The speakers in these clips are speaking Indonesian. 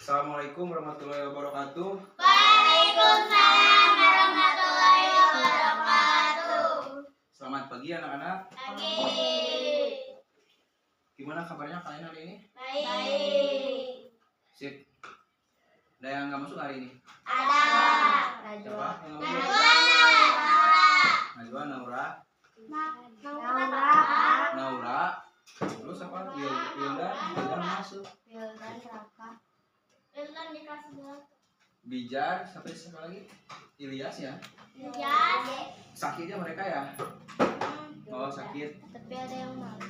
Assalamualaikum warahmatullahi wabarakatuh. Waalaikumsalam warahmatullahi wabarakatuh. Selamat pagi anak-anak. Pagi. Gimana kabarnya kalian hari ini? Baik. Sip. Ada yang nggak masuk hari ini? Ada. Siapa yang nggak masuk? Najwa, Naura, Naura. Terus apa? Wildan masuk. Wildan di kelas 2. Bijar, siapa lagi? Ilyas ya. Yes. Sakitnya mereka ya? Oh sakit. Tapi ada yang malas.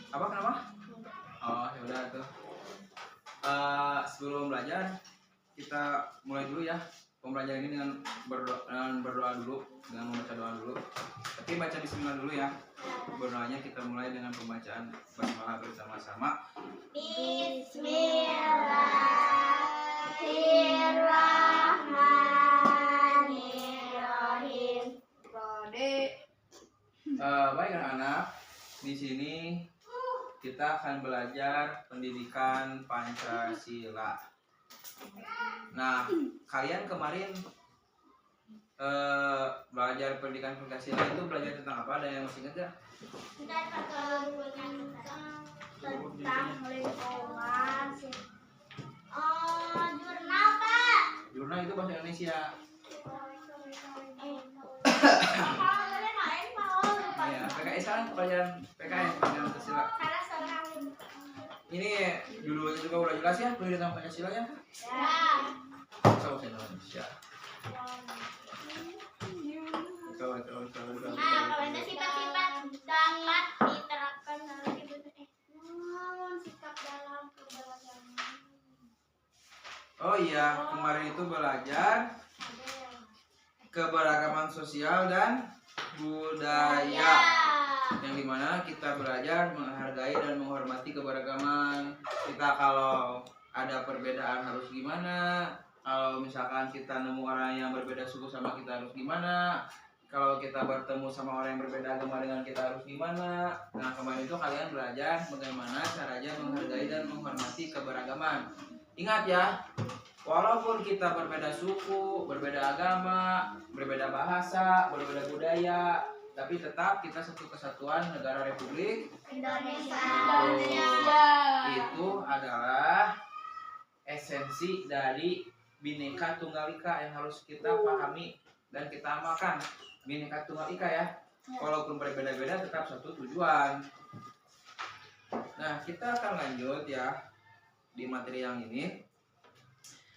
Apa kenapa? Oh ya udah tuh. Sebelum belajar kita mulai dulu ya pembelajaran ini dengan berdoa dulu, dengan membaca doa dulu. Tapi baca bismillah dulu ya. Berdoanya kita mulai dengan pembacaan basmalah bersama-sama. Bismillahirrahmanirrahim. Baik anak-anak, di sini kita akan belajar pendidikan Pancasila. Nah, kalian kemarin belajar pendidikan Pancasila itu belajar tentang apa? Ada yang masih ingat gak? Tentang lingkungan. Jurnal Pak. Jurnal itu bahasa Indonesia. Ya, PKS kan pelajaran PKS pelajaran Pancasila. Ini judulnya juga udah jelas ya, pendidikan Pancasila ya. Bahasa Indonesia. Kalau sifat-sifat dapat diterapkan dalam sikap dalam keberagaman. Oh iya, kemarin itu belajar keberagaman sosial dan budaya, yang dimana kita belajar menghargai dan menghormati keberagaman. Kita kalau ada perbedaan harus gimana, kalau misalkan kita nemu orang yang berbeda suku sama kita harus gimana, kalau kita bertemu sama orang yang berbeda agama dengan kita harus gimana. Nah kemarin itu kalian belajar bagaimana caranya menghargai dan menghormati keberagaman. Ingat ya, walaupun kita berbeda suku, berbeda agama, berbeda bahasa, berbeda budaya, tapi tetap kita satu kesatuan negara Republik Indonesia. Itu adalah esensi dari Bhinneka Tunggal Ika yang harus kita pahami dan kita amalkan. Bhinneka Tunggal Ika ya, walaupun berbeda-beda tetap satu tujuan. Nah kita akan lanjut ya di materi yang ini.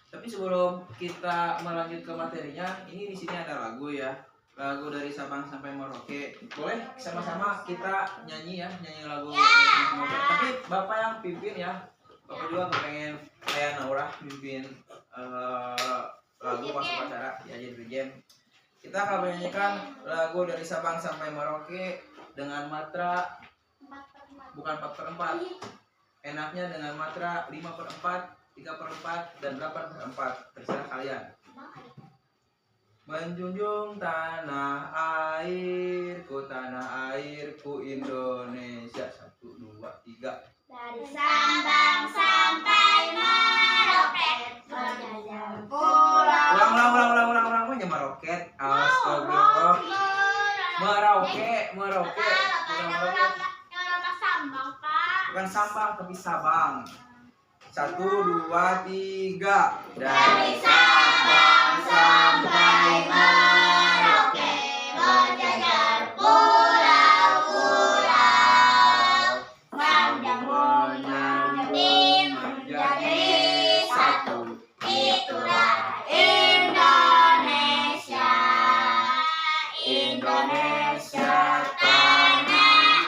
Tapi sebelum kita melanjut ke materinya, ini di sini ada lagu ya, lagu dari Sabang sampai Merauke. Boleh sama-sama kita nyanyi ya, nyanyi lagu dari Sabang sampai Merauke. Tapi bapak yang pimpin ya, bapak juga kepengen kayak Naura pimpin lagu pas upacara ya, jadi dirjen. Kita akan menyanyikan lagu dari Sabang sampai Merauke dengan matra bukan 4/4. Enaknya dengan matra 5/4, 3/4, dan 8/4. Terserah kalian. Menjunjung tanah airku Indonesia. 1, 2, 3. Dari Sabang sampai Merauke, berjajar pulau. Ulang aja meroket. Astagfirullah. Merauke. Bukan Sambang tapi Sabang. 1, 2, 3. Dari Sabang sampai Merauke, berjajar pulau-pulau. Menyambung menjadi satu, itulah Indonesia. Indonesia tanah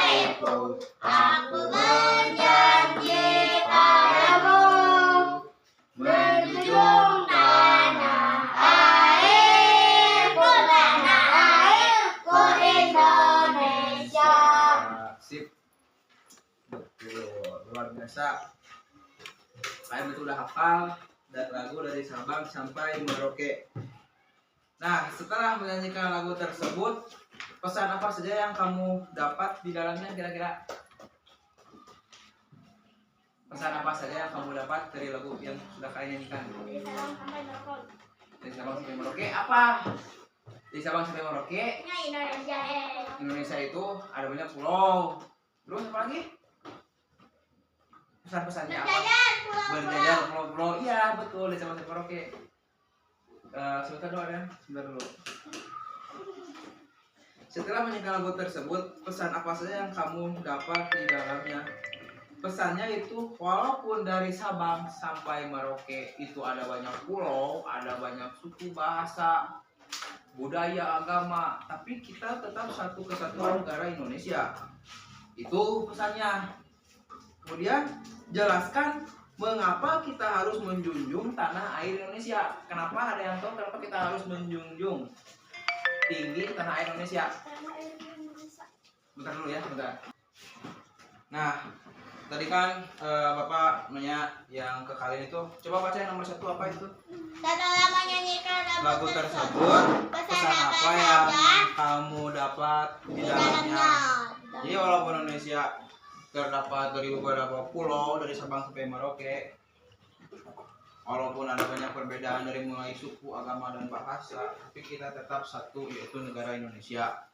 airku, aku berjanji padamu, menjunjung tanah airku Indonesia. Sip. Betul, luar biasa. Kalian betul udah hafal dan lagu dari Sabang sampai Merauke. Nah, setelah menyanyikan lagu tersebut, pesan apa saja yang kamu dapat di dalamnya kira-kira? Pesan apa saja yang kamu dapat dari lagu yang sudah kalian nyanyikan? Dari Sabang sampai Merauke. Dari Sabang sampai Merauke apa? Dari Sabang sampai Merauke, Nya Indonesia. Indonesia itu ada banyak pulau. Terus apa lagi? Pesan-pesannya apa? Berjajar pulau-pulau. Berjajar pulau-pulau. Iya betul, dari Sabang sampai Merauke. Sebentar dulu ya, sebentar dulu. Setelah menyanyikan lagu tersebut, pesan apa saja yang kamu dapat di dalamnya? Pesannya itu walaupun dari Sabang sampai Merauke itu ada banyak pulau, ada banyak suku, bahasa, budaya, agama, tapi kita tetap satu kesatuan negara Indonesia. Itu pesannya. Kemudian jelaskan mengapa kita harus menjunjung tanah air Indonesia. Kenapa, ada yang tahu kenapa kita harus menjunjung tinggi tanah air Indonesia? Bentar dulu ya, bentar. Nah, tadi kan Bapak nanya yang ke kalian itu, coba baca yang nomor 1 apa itu? Setelah menyanyikan Lagu tersebut, pesan apa yang kamu dapat di dalamnya? Jadi walaupun Indonesia terdapat dari beberapa pulau dari Sabang sampai Merauke, walaupun ada banyak perbedaan dari mulai suku, agama, dan bahasa, tapi kita tetap satu, yaitu negara Indonesia.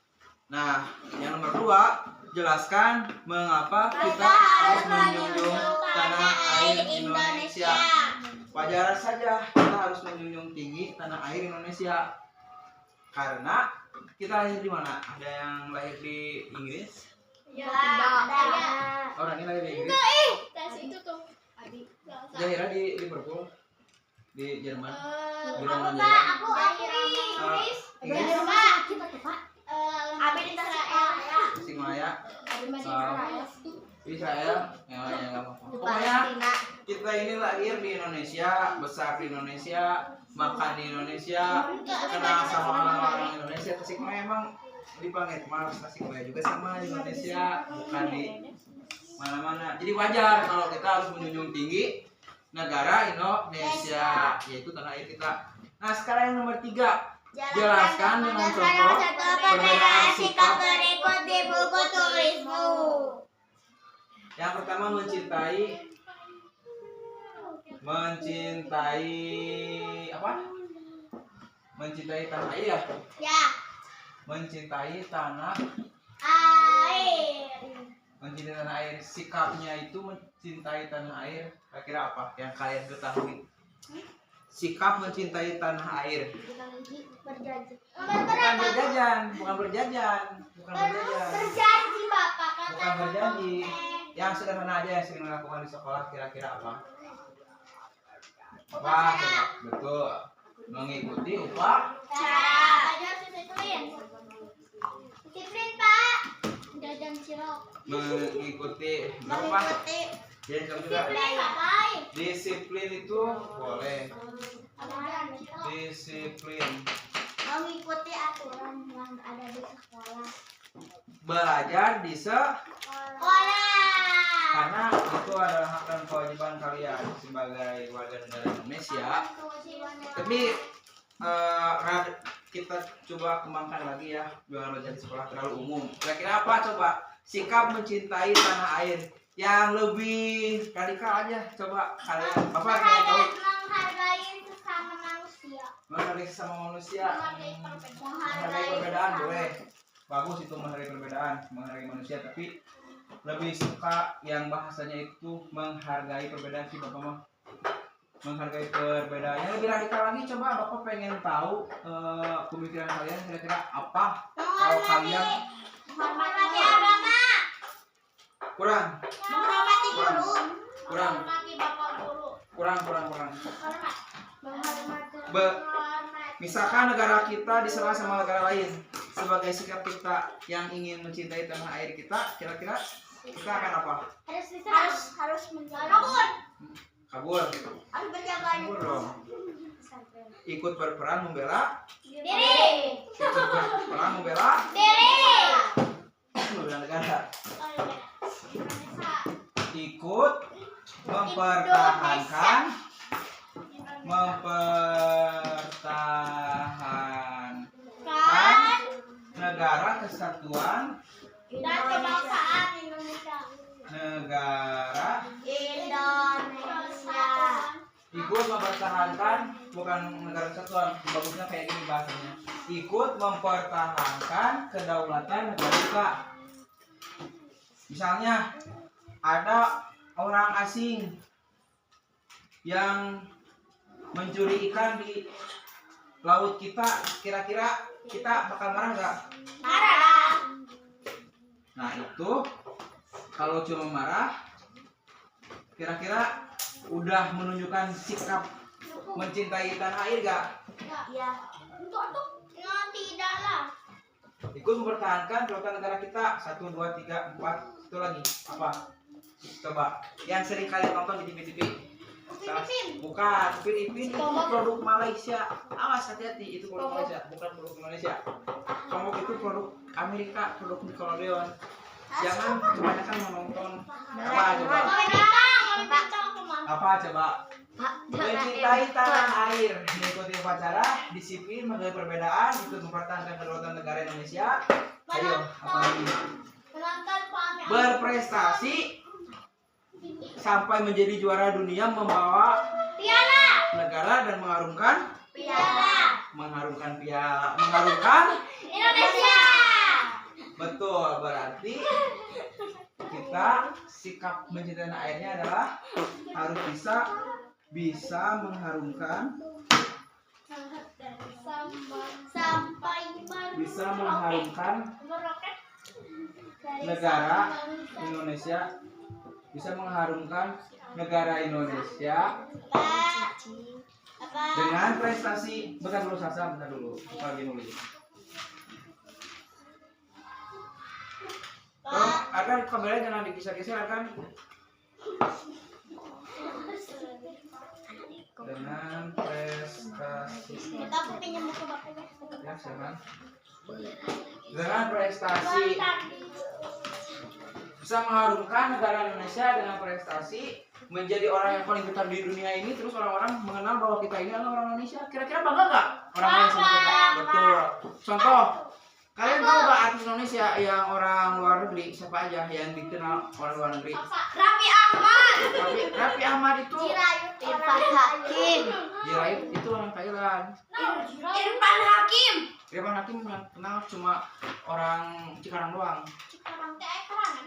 Nah, yang nomor 2, jelaskan mengapa kita harus menjunjung tanah air Indonesia. Wajar saja kita harus menjunjung tinggi tanah air Indonesia, karena kita lahir di mana? Ada yang lahir di Inggris? Ya, ada. Orang ini lahir di Inggris. Tes itu tuh. Zahira di Liverpool, di Jerman. Di Aku Jerman. Pak, aku di Inggris. Inggris. Pak. Abi di Israel. Tasikmalaya. Israel. Ya, nggak apa-apa. Pokoknya Palestina. kita ini lahir di Indonesia, besar di Indonesia, makan di Indonesia, kenal sama orang-orang Indonesia. Tasikmalaya emang di planet Mars, Tasikmalaya juga sama di Indonesia, bukan di mana-mana. Jadi wajar kalau kita harus menjunjung tinggi negara Indonesia, yaitu tanah air kita. Nah, sekarang yang nomor 3, jelaskan dengan contoh perbedaan sikap berikut di buku tulismu. Yang pertama, mencintai apa? Mencintai tanah air ya? Ya, Mencintai tanah, air. mencintai tanah air. Sikapnya itu mencintai tanah air. Kira-kira apa yang kalian ketahui? Sikap mencintai tanah air. Berjanji. Bukan berjajan, bukan berjajan, bukan berjajan. Berjanji Bapak kata Bukan berjanji. Yang sederhana aja yang sering dilakukan di sekolah, kira-kira apa? Apa? Coba. Betul. Mengikuti upah. Cara. Ayo disiplin. Disiplin Pak. Jajan cilok. Mengikuti apa? Jadi kamu juga. Disiplin ngapain? Disiplin itu boleh. Aturan. Disiplin. Mengikuti aturan yang ada di sekolah. Belajar di Sekolah. karena itu adalah hak dan kewajiban kalian sebagai warga negara Indonesia. Tapi kita coba kembangkan lagi ya, jangan belajar di sekolah terlalu umum. Kira-kira apa coba sikap mencintai tanah air yang lebih radikal aja? Coba kalian, Bapak kalian tahu? Menghargai sesama manusia. Menghargai sesama manusia. Menghargai Menghargai perbedaan sesama. boleh. Bagus itu menghargai perbedaan, menghargai manusia, tapi lebih suka yang bahasanya itu menghargai perbedaan sih Bapak mah. Menghargai perbedaan yang lebih radikal lagi. Coba Bapak pengen tahu pemikiran kalian kira-kira apa kalau kalian Menghormati agama. kurang Menghormati guru. kurang Menghormati bapak guru. kurang Menghormati. misalkan negara kita diserang sama negara lain, sebagai sikap kita yang ingin mencintai tanah air kita, kira-kira kita akan apa? Harus menjaga. Kabur Harus berjaga. kabur dong, ikut berperan membela Diri. ikut berperan membela negara, ikut mempertahankan negara kesatuan Dan kebangsaan Indonesia. negara Indonesia. ikut mempertahankan, bukan negara kesatuan, bagusnya kayak gini bahasanya, ikut mempertahankan kedaulatan negara kita. Misalnya ada orang asing yang mencuri ikan di laut kita, kira-kira kita bakal marah nggak? Marah. Nah itu kalau cuma marah, kira-kira udah menunjukkan sikap mencintai tanah air nggak? Ya. Untuk tuh. No, tidak lah. Ikut mempertahankan kedaulatan negara kita. 1, 2, 3, 4. Itu lagi apa? Coba yang sering kalian tonton di TV-TV. Bukan, Upin Ipin itu produk Malaysia. Awas hati-hati, itu produk Malaysia, bukan produk Indonesia. Tomok itu produk Amerika, produk Nickelodeon. Jangan kebanyakan menonton apa coba? Apa coba? Mencintai tanah air, mengikuti upacara, disiplin, menghargai perbedaan, ikut mempertahankan kedaulatan negara Indonesia. Ayo, apa lagi? Berprestasi sampai menjadi juara dunia, membawa Piala. negara dan mengharumkan Piala. Indonesia. Betul, berarti kita sikap mencintai tanah airnya adalah harus bisa mengharumkan negara Indonesia, bisa mengharumkan negara Indonesia dengan prestasi. Bentar dulu Sasa, bentar dulu, lagi nulis. Tolong akan kameranya jangan digeser-geser akan. Dengan prestasi. Kita pinjam buku bapaknya. Ya, silakan. Dengan prestasi bisa mengharumkan negara Indonesia, dengan prestasi menjadi orang yang paling pintar di dunia ini, terus orang-orang mengenal bahwa kita ini adalah orang Indonesia. Kira-kira bangga nggak orang lain sama kita? Betul. Contoh, kalian tahu nggak artis Indonesia yang orang luar negeri siapa aja yang dikenal orang luar negeri? Raffi Ahmad. Raffi Ahmad itu Irfan Hakim. Jirayut itu orang Thailand. Irfan Hakim. Irfan Hakim yang kenal cuma orang Cikarang doang. Cikarang teh kerangan.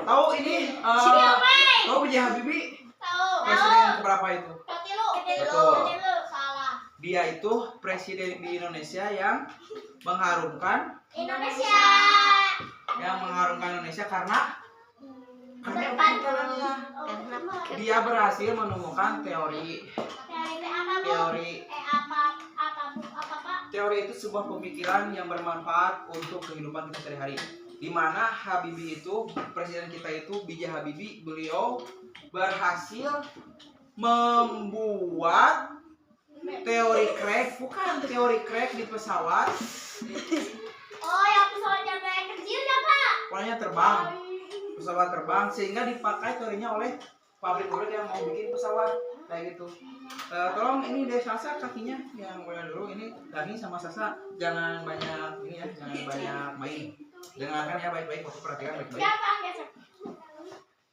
Tahu ini? Tahu B.J. Habibie? Tahu. Presiden keberapa itu? Betul. Salah. Dia itu presiden di Indonesia yang mengharumkan Indonesia. karena dia berhasil menemukan teori itu sebuah pemikiran yang bermanfaat untuk kehidupan kita sehari-hari. Di mana Habibie itu, presiden kita itu B.J. Habibie, beliau berhasil membuat teori crack di pesawat. Oh, yang pesawatnya kayak kecil ya, Pak? Pokoknya pesawat terbang, sehingga dipakai teorinya oleh pabrik yang mau bikin pesawat kayak gitu. Tolong ini deh Sasa kakinya yang mulai dulu, ini Dani sama Sasa jangan banyak ini ya, jangan banyak main. Dengarkan ya baik-baik, perhatikan baik-baik.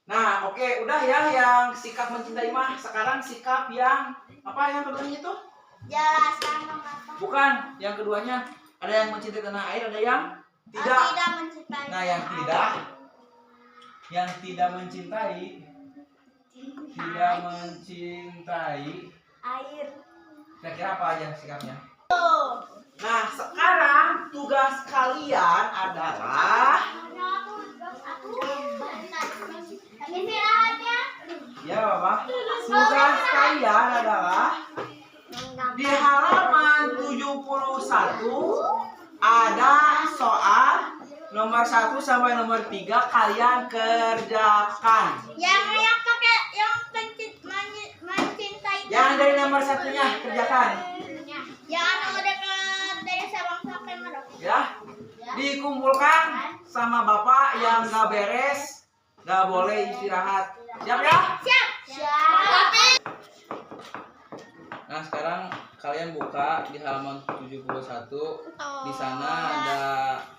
Nah, oke, udah ya yang sikap mencintai mah. Sekarang sikap yang apa yang keduanya itu? Jelaskan apa? Bukan, yang keduanya ada yang mencintai tanah air, ada yang tidak. Tidak mencintai. Nah, yang tidak mencintai air. Kira-kira apa aja sikapnya? Nah, sekarang tugas kalian adalah ya Bapak, tugas kalian adalah di halaman 71 ada soal nomor 1 sampai nomor 3 kalian kerjakan. Yang pakai yang mencintai. Yang dari nomor 1-nya kerjakan. Jangan nomor dekat dari Sabang sampai Merauke. Ya. Dikumpulkan sama Bapak yang nggak beres, nggak boleh istirahat. Siap ya? Siap. Nah, sekarang kalian buka di halaman 71. Di sana ada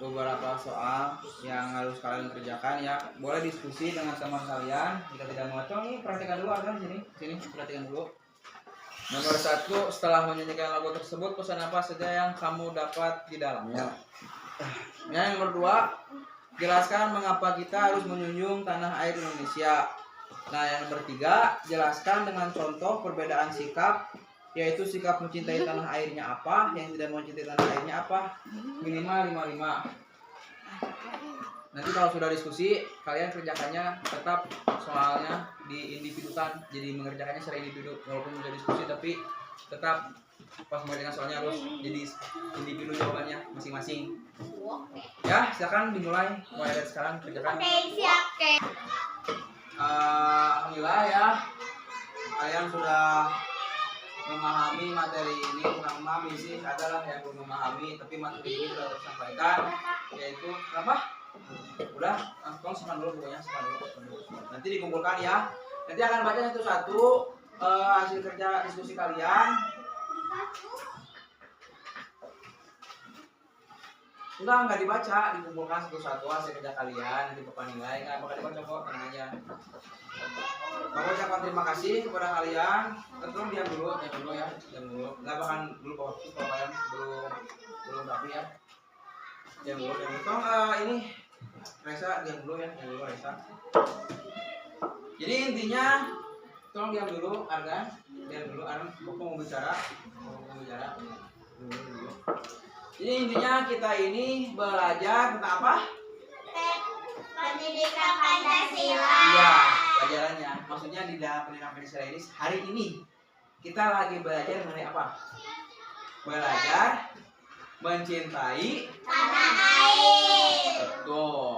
beberapa soal yang harus kalian kerjakan ya. Boleh diskusi dengan teman kalian. Jika tidak mengacau nih, perhatikan dulu ada sini perhatikan dulu. Nomor 1, setelah menyanyikan lagu tersebut, pesan apa saja yang kamu dapat di dalamnya? Yang nomor 2, jelaskan mengapa kita harus menjunjung tanah air Indonesia. Nah, yang nomor 3, jelaskan dengan contoh perbedaan sikap, yaitu sikap mencintai tanah airnya apa, yang tidak mencintai tanah airnya apa. Minimal 5-5. Nanti kalau sudah diskusi, kalian kerjakannya tetap soalnya diindividukan, jadi mengerjakannya secara individu. Walaupun sudah diskusi, tapi tetap pas mengerjakan soalnya harus jadi individu jawabannya masing-masing. Ya, silakan dimulai. Mulai dari sekarang kerjakan. Alhamdulillah ya, kalian sudah memahami materi ini. Bukan memahami sih, adalah yang belum memahami, tapi materi ini sudah tersampaikan, yaitu apa? Udah, tolong simpan dulu bukunya, simpan dulu. Nanti dikumpulkan ya. Nanti akan baca satu-satu hasil kerja diskusi kalian. Enggak dibaca, dikumpulkan satu-satu hasil kerja kalian. Nanti bapak nilai, nggak bakal dibaca kok, tenang aja. Bapak ucapkan terima kasih kepada kalian. Tolong diam dulu ya, diam dulu. Nggak bakal dulu bapak kalau kalian belum rapi ya. Diam dulu. Tolong ini Reza diam dulu ya, diam dulu Reza. Jadi intinya, tolong diam dulu Argan, diam dulu Argan. Bapak mau bicara. Jadi intinya kita ini belajar tentang apa? Pendidikan Pancasila. Iya, pelajarannya. Maksudnya di dalam pendidikan Pancasila ini hari ini kita lagi belajar mengenai apa? Belajar mencintai Tanah air. betul.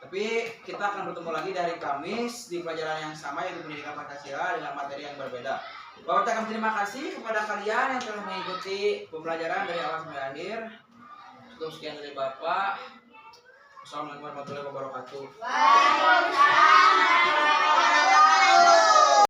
Tapi kita akan bertemu lagi dari Kamis di pelajaran yang sama, yaitu pendidikan Pancasila dengan materi yang berbeda. Bapak ucapkan terima kasih kepada kalian yang telah mengikuti pembelajaran dari awal sampai akhir. Cukup sekian dari Bapak. Assalamualaikum warahmatullahi wabarakatuh. Waalaikumsalam warahmatullahi wabarakatuh.